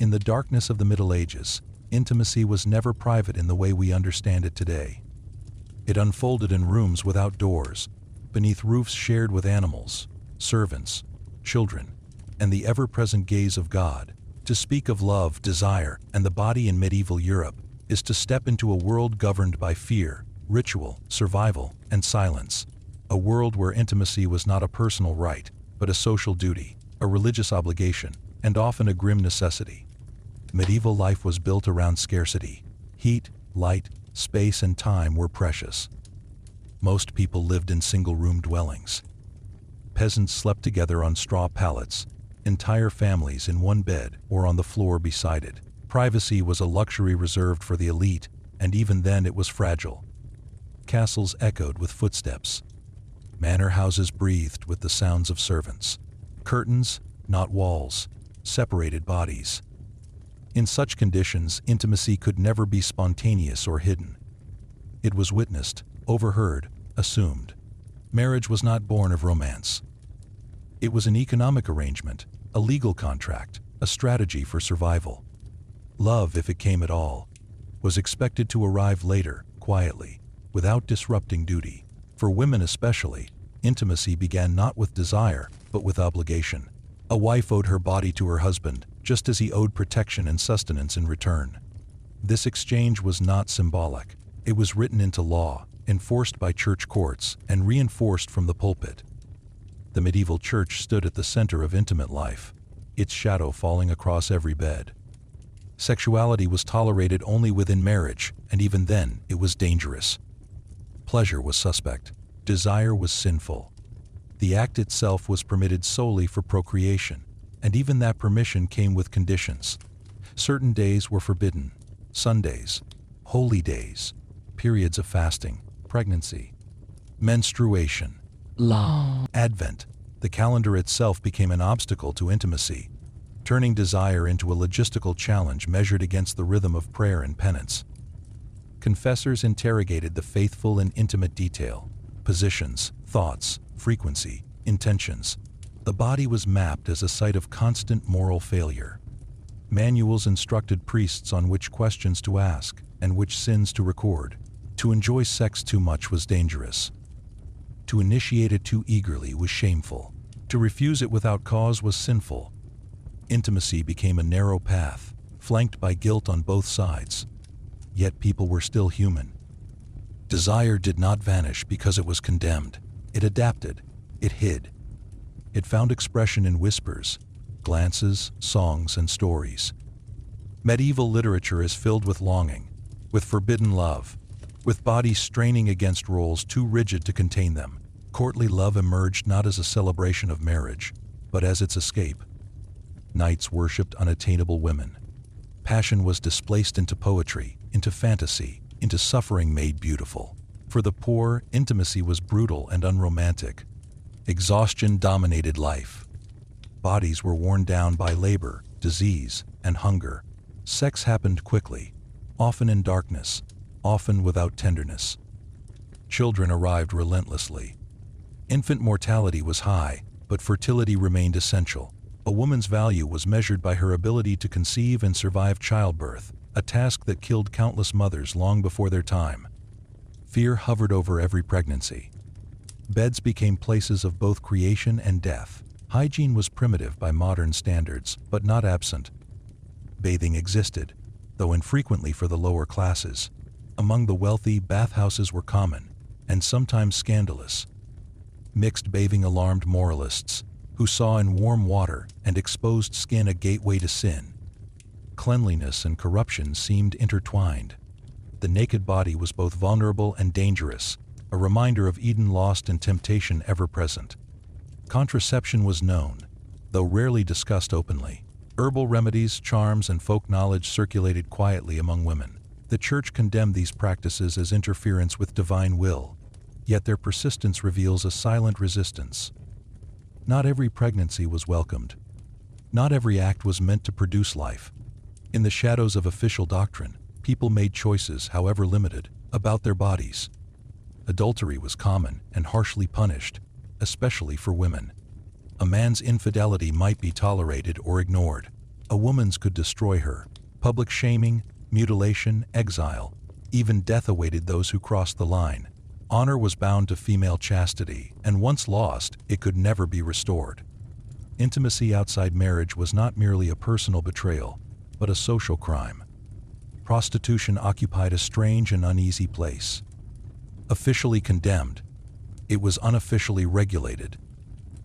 In the darkness of the Middle Ages, intimacy was never private in the way we understand it today. It unfolded in rooms without doors, beneath roofs shared with animals, servants, children, and the ever-present gaze of God. To speak of love, desire, and the body in medieval Europe is to step into a world governed by fear, ritual, survival, and silence. A world where intimacy was not a personal right, but a social duty, a religious obligation, and often a grim necessity. Medieval life was built around scarcity. Heat, light, space, and time were precious. Most people lived in single-room dwellings. Peasants slept together on straw pallets, entire families in one bed or on the floor beside it. Privacy was a luxury reserved for the elite, and even then it was fragile. Castles echoed with footsteps. Manor houses breathed with the sounds of servants. Curtains, not walls, separated bodies. In such conditions, intimacy could never be spontaneous or hidden. It was witnessed, overheard, assumed. Marriage was not born of romance. It was an economic arrangement, a legal contract, a strategy for survival. Love, if it came at all, was expected to arrive later, quietly, without disrupting duty. For women especially, intimacy began not with desire, but with obligation. A wife owed her body to her husband, just as he owed protection and sustenance in return. This exchange was not symbolic. It was written into law, enforced by church courts, and reinforced from the pulpit. The medieval church stood at the center of intimate life, its shadow falling across every bed. Sexuality was tolerated only within marriage, and even then, it was dangerous. Pleasure was suspect. Desire was sinful. The act itself was permitted solely for procreation, and even that permission came with conditions. Certain days were forbidden: Sundays, holy days, periods of fasting, pregnancy, menstruation, Advent. The calendar itself became an obstacle to intimacy, turning desire into a logistical challenge measured against the rhythm of prayer and penance. Confessors interrogated the faithful in intimate detail: positions, thoughts, frequency, intentions. The body was mapped as a site of constant moral failure. Manuals instructed priests on which questions to ask and which sins to record. To enjoy sex too much was dangerous. To initiate it too eagerly was shameful. To refuse it without cause was sinful. Intimacy became a narrow path, flanked by guilt on both sides. Yet people were still human. Desire did not vanish because it was condemned. It adapted. It hid. It found expression in whispers, glances, songs, and stories. Medieval literature is filled with longing, with forbidden love, with bodies straining against roles too rigid to contain them. Courtly love emerged not as a celebration of marriage, but as its escape. Knights worshipped unattainable women. Passion was displaced into poetry, into fantasy, into suffering made beautiful. For the poor, intimacy was brutal and unromantic. Exhaustion dominated life. Bodies were worn down by labor, disease, and hunger. Sex happened quickly, often in darkness, often without tenderness. Children arrived relentlessly. Infant mortality was high, but fertility remained essential. A woman's value was measured by her ability to conceive and survive childbirth, a task that killed countless mothers long before their time. Fear hovered over every pregnancy. Beds became places of both creation and death. Hygiene was primitive by modern standards, but not absent. Bathing existed, though infrequently for the lower classes. Among the wealthy, bathhouses were common, and sometimes scandalous. Mixed bathing alarmed moralists, who saw in warm water and exposed skin a gateway to sin. Cleanliness and corruption seemed intertwined. The naked body was both vulnerable and dangerous, a reminder of Eden lost and temptation ever present. Contraception was known, though rarely discussed openly. Herbal remedies, charms, and folk knowledge circulated quietly among women. The Church condemned these practices as interference with divine will, yet their persistence reveals a silent resistance. Not every pregnancy was welcomed. Not every act was meant to produce life. In the shadows of official doctrine, people made choices, however limited, about their bodies. Adultery was common and harshly punished, especially for women. A man's infidelity might be tolerated or ignored. A woman's could destroy her. Public shaming, mutilation, exile, even death awaited those who crossed the line. Honor was bound to female chastity, and once lost, it could never be restored. Intimacy outside marriage was not merely a personal betrayal, but a social crime. Prostitution occupied a strange and uneasy place. Officially condemned, it was unofficially regulated.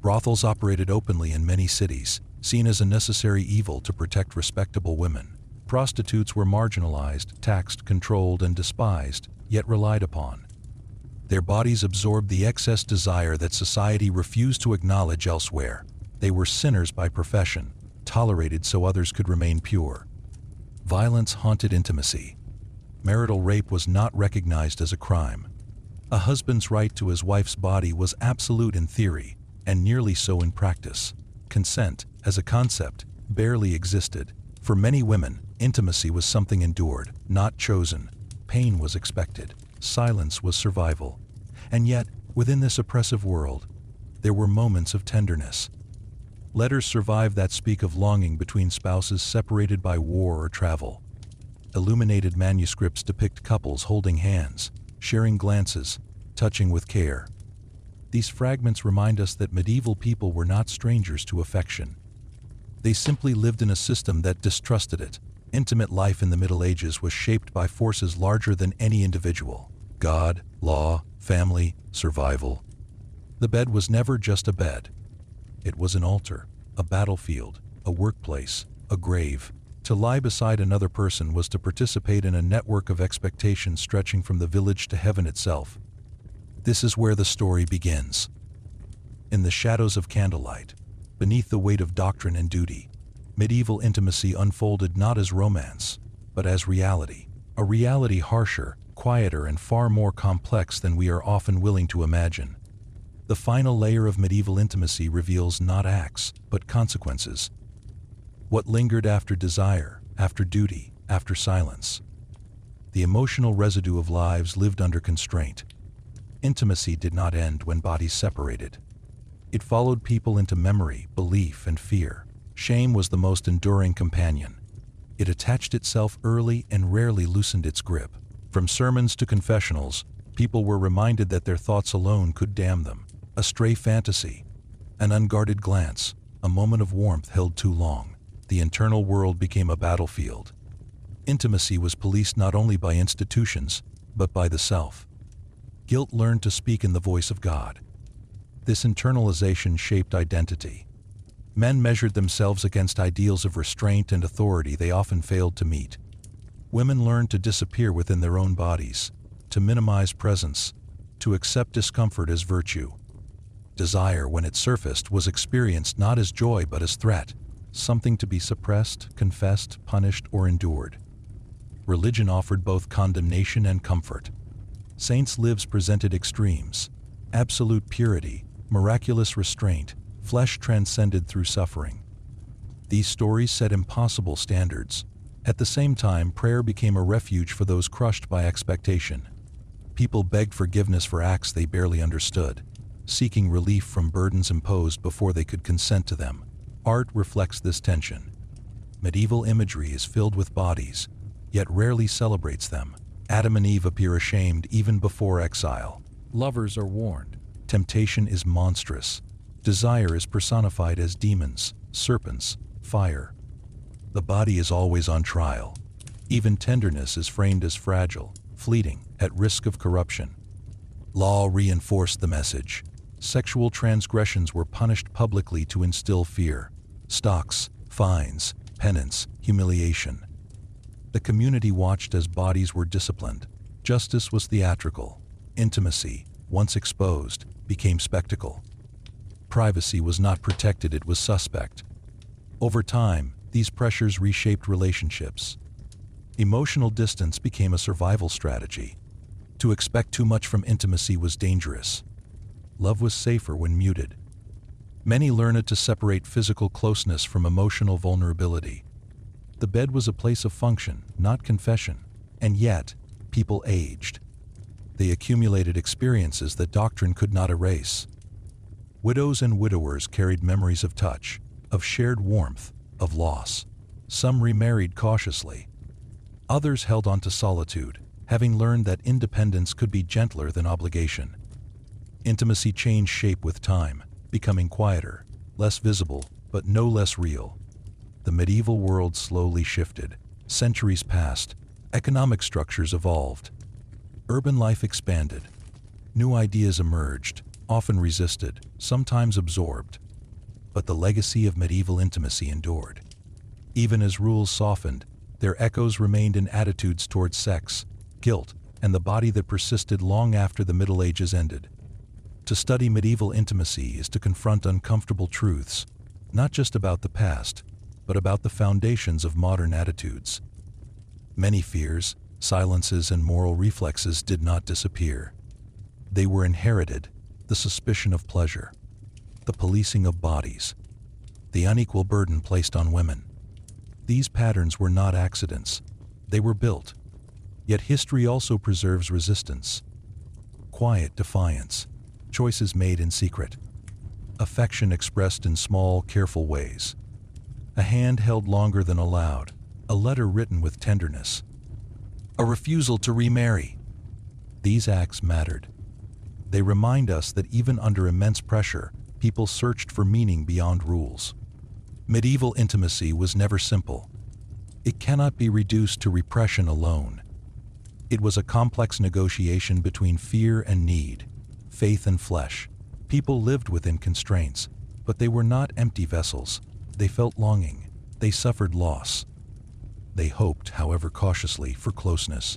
Brothels operated openly in many cities, seen as a necessary evil to protect respectable women. Prostitutes were marginalized, taxed, controlled, and despised, yet relied upon. Their bodies absorbed the excess desire that society refused to acknowledge elsewhere. They were sinners by profession, tolerated so others could remain pure. Violence haunted intimacy. Marital rape was not recognized as a crime. A husband's right to his wife's body was absolute in theory, and nearly so in practice. Consent, as a concept, barely existed. For many women, intimacy was something endured, not chosen. Pain was expected. Silence was survival. And yet, within this oppressive world, there were moments of tenderness. Letters survive that speak of longing between spouses separated by war or travel. Illuminated manuscripts depict couples holding hands, sharing glances, touching with care. These fragments remind us that medieval people were not strangers to affection. They simply lived in a system that distrusted it. Intimate life in the Middle Ages was shaped by forces larger than any individual: God, law, family, survival. The bed was never just a bed. It was an altar, a battlefield, a workplace, a grave. To lie beside another person was to participate in a network of expectations stretching from the village to heaven itself. This is where the story begins. In the shadows of candlelight, beneath the weight of doctrine and duty, medieval intimacy unfolded not as romance, but as reality. A reality harsher, quieter, and far more complex than we are often willing to imagine. The final layer of medieval intimacy reveals not acts, but consequences. What lingered after desire, after duty, after silence. The emotional residue of lives lived under constraint. Intimacy did not end when bodies separated. It followed people into memory, belief, and fear. Shame was the most enduring companion. It attached itself early and rarely loosened its grip. From sermons to confessionals, people were reminded that their thoughts alone could damn them. A stray fantasy, an unguarded glance, a moment of warmth held too long. The internal world became a battlefield. Intimacy was policed not only by institutions, but by the self. Guilt learned to speak in the voice of God. This internalization shaped identity. Men measured themselves against ideals of restraint and authority they often failed to meet. Women learned to disappear within their own bodies, to minimize presence, to accept discomfort as virtue. Desire, when it surfaced, was experienced not as joy but as threat, something to be suppressed, confessed, punished, or endured. Religion offered both condemnation and comfort. Saints' lives presented extremes: absolute purity, miraculous restraint, flesh transcended through suffering. These stories set impossible standards. At the same time, prayer became a refuge for those crushed by expectation. People begged forgiveness for acts they barely understood, seeking relief from burdens imposed before they could consent to them. Art reflects this tension. Medieval imagery is filled with bodies, yet rarely celebrates them. Adam and Eve appear ashamed even before exile. Lovers are warned. Temptation is monstrous. Desire is personified as demons, serpents, fire. The body is always on trial. Even tenderness is framed as fragile, fleeting, at risk of corruption. Law reinforced the message. Sexual transgressions were punished publicly to instill fear. Stocks, fines, penance, humiliation. The community watched as bodies were disciplined. Justice was theatrical. Intimacy, once exposed, became spectacle. Privacy was not protected, it was suspect. Over time, these pressures reshaped relationships. Emotional distance became a survival strategy. To expect too much from intimacy was dangerous. Love was safer when muted. Many learned to separate physical closeness from emotional vulnerability. The bed was a place of function, not confession. And yet, people aged. They accumulated experiences that doctrine could not erase. Widows and widowers carried memories of touch, of shared warmth, of loss. Some remarried cautiously. Others held on to solitude, having learned that independence could be gentler than obligation. Intimacy changed shape with time, becoming quieter, less visible, but no less real. The medieval world slowly shifted. Centuries passed. Economic structures evolved. Urban life expanded. New ideas emerged, often resisted, sometimes absorbed. But the legacy of medieval intimacy endured. Even as rules softened, their echoes remained in attitudes towards sex, guilt, and the body that persisted long after the Middle Ages ended. To study medieval intimacy is to confront uncomfortable truths, not just about the past, but about the foundations of modern attitudes. Many fears, silences, and moral reflexes did not disappear. They were inherited: the suspicion of pleasure, the policing of bodies, the unequal burden placed on women. These patterns were not accidents. They were built. Yet history also preserves resistance. Quiet defiance, choices made in secret, affection expressed in small, careful ways, a hand held longer than allowed, a letter written with tenderness, a refusal to remarry. These acts mattered. They remind us that even under immense pressure, people searched for meaning beyond rules. Medieval intimacy was never simple. It cannot be reduced to repression alone. It was a complex negotiation between fear and need, faith and flesh. People lived within constraints, but they were not empty vessels. They felt longing. They suffered loss. They hoped, however cautiously, for closeness.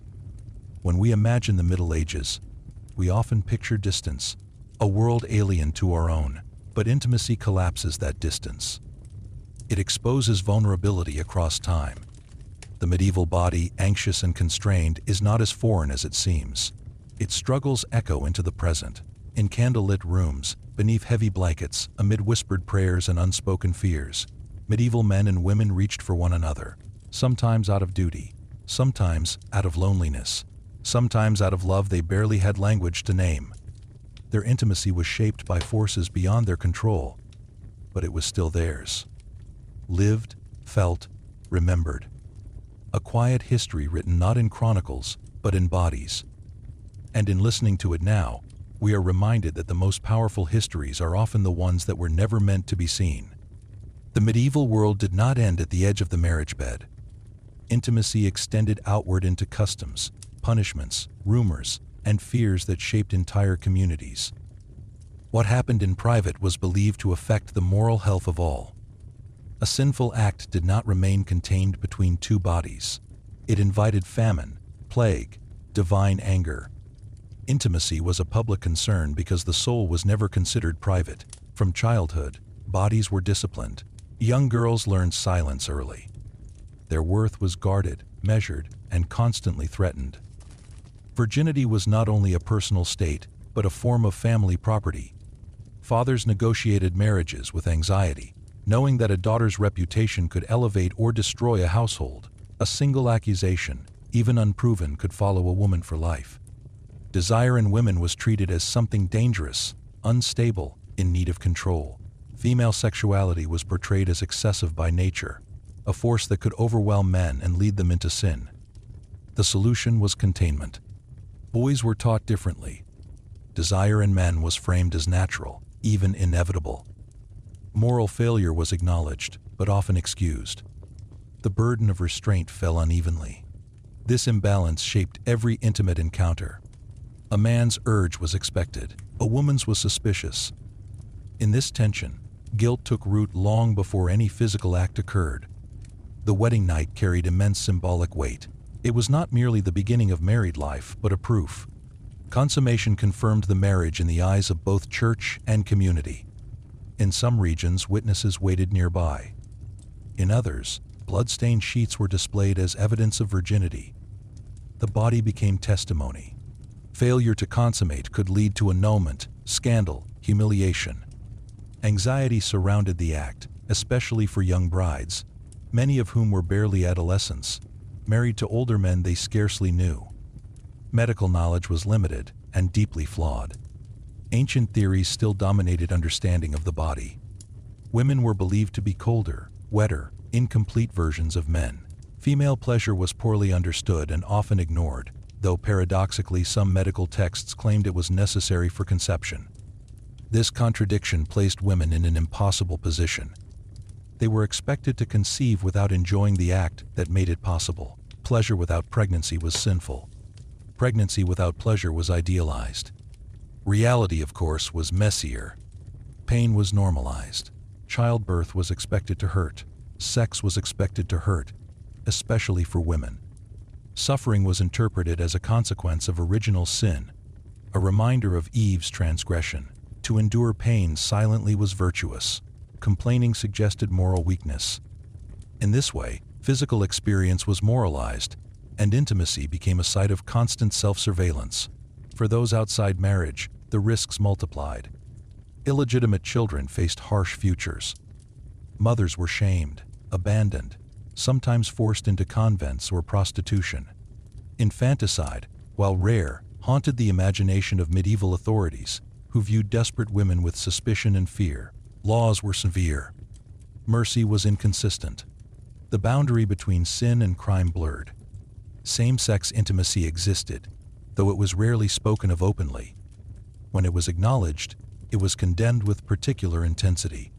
When we imagine the Middle Ages, we often picture distance, a world alien to our own, but intimacy collapses that distance. It exposes vulnerability across time. The medieval body, anxious and constrained, is not as foreign as it seems. Its struggles echo into the present, in candlelit rooms, beneath heavy blankets, amid whispered prayers and unspoken fears. Medieval men and women reached for one another, sometimes out of duty, sometimes out of loneliness, sometimes out of love they barely had language to name. Their intimacy was shaped by forces beyond their control, but it was still theirs. Lived, felt, remembered. A quiet history written not in chronicles, but in bodies. And in listening to it now, we are reminded that the most powerful histories are often the ones that were never meant to be seen. The medieval world did not end at the edge of the marriage bed. Intimacy extended outward into customs, punishments, rumors, and fears that shaped entire communities. What happened in private was believed to affect the moral health of all. A sinful act did not remain contained between two bodies. It invited famine, plague, divine anger. Intimacy was a public concern because the soul was never considered private. From childhood, bodies were disciplined. Young girls learned silence early. Their worth was guarded, measured, and constantly threatened. Virginity was not only a personal state, but a form of family property. Fathers negotiated marriages with anxiety, knowing that a daughter's reputation could elevate or destroy a household. A single accusation, even unproven, could follow a woman for life. Desire in women was treated as something dangerous, unstable, in need of control. Female sexuality was portrayed as excessive by nature, a force that could overwhelm men and lead them into sin. The solution was containment. Boys were taught differently. Desire in men was framed as natural, even inevitable. Moral failure was acknowledged, but often excused. The burden of restraint fell unevenly. This imbalance shaped every intimate encounter. A man's urge was expected, a woman's was suspicious. In this tension, guilt took root long before any physical act occurred. The wedding night carried immense symbolic weight. It was not merely the beginning of married life, but a proof. Consummation confirmed the marriage in the eyes of both church and community. In some regions, witnesses waited nearby. In others, blood-stained sheets were displayed as evidence of virginity. The body became testimony. Failure to consummate could lead to annulment, scandal, humiliation. Anxiety surrounded the act, especially for young brides, many of whom were barely adolescents, married to older men they scarcely knew. Medical knowledge was limited and deeply flawed. Ancient theories still dominated understanding of the body. Women were believed to be colder, wetter, incomplete versions of men. Female pleasure was poorly understood and often ignored, though paradoxically some medical texts claimed it was necessary for conception. This contradiction placed women in an impossible position. They were expected to conceive without enjoying the act that made it possible. Pleasure without pregnancy was sinful. Pregnancy without pleasure was idealized. Reality, of course, was messier. Pain was normalized. Childbirth was expected to hurt. Sex was expected to hurt, especially for women. Suffering was interpreted as a consequence of original sin, a reminder of Eve's transgression. To endure pain silently was virtuous. Complaining suggested moral weakness. In this way, physical experience was moralized, and intimacy became a site of constant self-surveillance. For those outside marriage, the risks multiplied. Illegitimate children faced harsh futures. Mothers were shamed, abandoned, sometimes forced into convents or prostitution. Infanticide, while rare, haunted the imagination of medieval authorities, who viewed desperate women with suspicion and fear. Laws were severe. Mercy was inconsistent. The boundary between sin and crime blurred. Same-sex intimacy existed, though it was rarely spoken of openly. When it was acknowledged, it was condemned with particular intensity.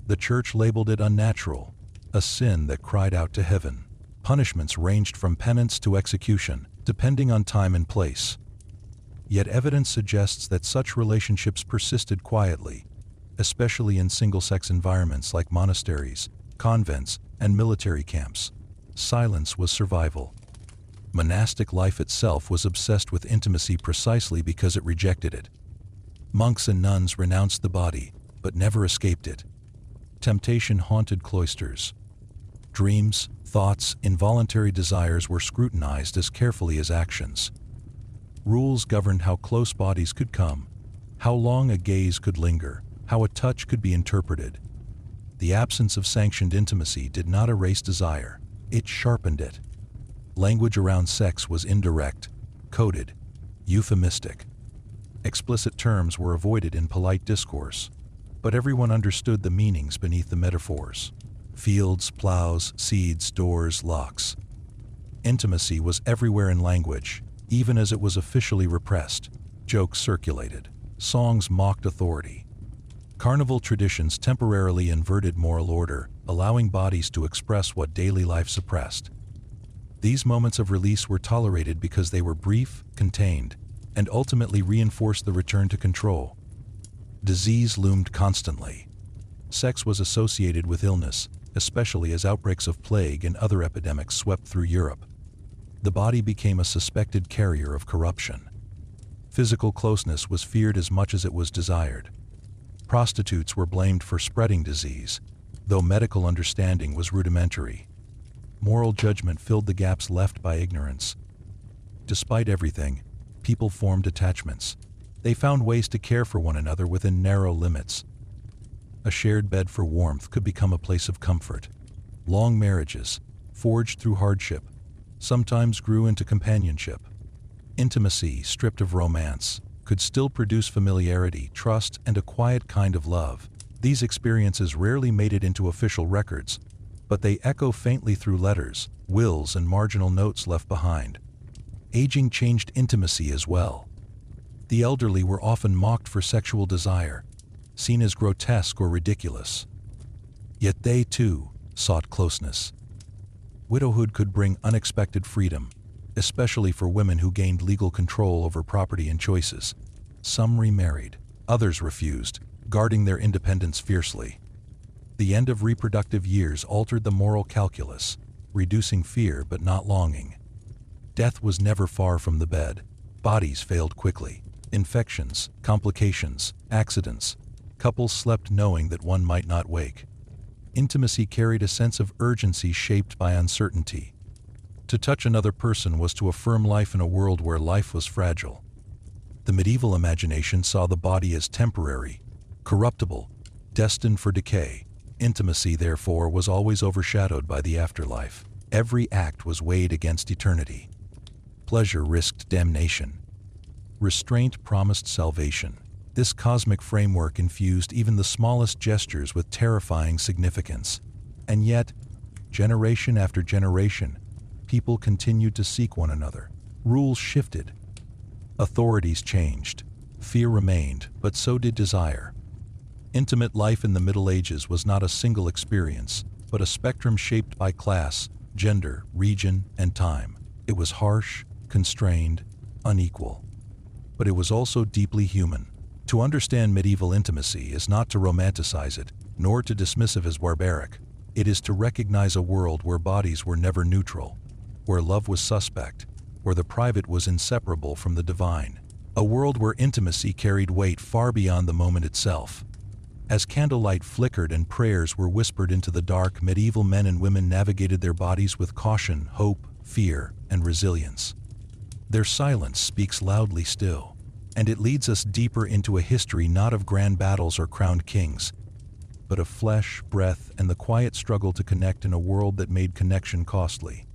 The Church labeled it unnatural, a sin that cried out to heaven. Punishments ranged from penance to execution, depending on time and place. Yet evidence suggests that such relationships persisted quietly, especially in single-sex environments like monasteries, convents, and military camps. Silence was survival. Monastic life itself was obsessed with intimacy precisely because it rejected it. Monks and nuns renounced the body, but never escaped it. Temptation haunted cloisters. Dreams, thoughts, involuntary desires were scrutinized as carefully as actions. Rules governed how close bodies could come, how long a gaze could linger, how a touch could be interpreted. The absence of sanctioned intimacy did not erase desire, it sharpened it. Language around sex was indirect, coded, euphemistic. Explicit terms were avoided in polite discourse, but everyone understood the meanings beneath the metaphors. Fields, plows, seeds, doors, locks. Intimacy was everywhere in language, even as it was officially repressed. Jokes circulated. Songs mocked authority. Carnival traditions temporarily inverted moral order, allowing bodies to express what daily life suppressed. These moments of release were tolerated because they were brief, contained, and ultimately reinforced the return to control. Disease loomed constantly. Sex was associated with illness, especially as outbreaks of plague and other epidemics swept through Europe. The body became a suspected carrier of corruption. Physical closeness was feared as much as it was desired. Prostitutes were blamed for spreading disease, though medical understanding was rudimentary. Moral judgment filled the gaps left by ignorance. Despite everything, people formed attachments. They found ways to care for one another within narrow limits. A shared bed for warmth could become a place of comfort. Long marriages, forged through hardship, sometimes grew into companionship. Intimacy, stripped of romance, could still produce familiarity, trust, and a quiet kind of love. These experiences rarely made it into official records, but they echo faintly through letters, wills, and marginal notes left behind. Aging changed intimacy as well. The elderly were often mocked for sexual desire, seen as grotesque or ridiculous. Yet they, too, sought closeness. Widowhood could bring unexpected freedom, especially for women who gained legal control over property and choices. Some remarried, others refused, guarding their independence fiercely. The end of reproductive years altered the moral calculus, reducing fear but not longing. Death was never far from the bed. Bodies failed quickly. Infections, complications, accidents. Couples slept knowing that one might not wake. Intimacy carried a sense of urgency shaped by uncertainty. To touch another person was to affirm life in a world where life was fragile. The medieval imagination saw the body as temporary, corruptible, destined for decay. Intimacy, therefore, was always overshadowed by the afterlife. Every act was weighed against eternity. Pleasure risked damnation. Restraint promised salvation. This cosmic framework infused even the smallest gestures with terrifying significance. And yet, generation after generation, people continued to seek one another. Rules shifted. Authorities changed. Fear remained, but so did desire. Intimate life in the Middle Ages was not a single experience, but a spectrum shaped by class, gender, region, and time. It was harsh, constrained, unequal. But it was also deeply human. To understand medieval intimacy is not to romanticize it, nor to dismiss it as barbaric. It is to recognize a world where bodies were never neutral, where love was suspect, where the private was inseparable from the divine. A world where intimacy carried weight far beyond the moment itself. As candlelight flickered and prayers were whispered into the dark, medieval men and women navigated their bodies with caution, hope, fear, and resilience. Their silence speaks loudly still, and it leads us deeper into a history not of grand battles or crowned kings, but of flesh, breath, and the quiet struggle to connect in a world that made connection costly.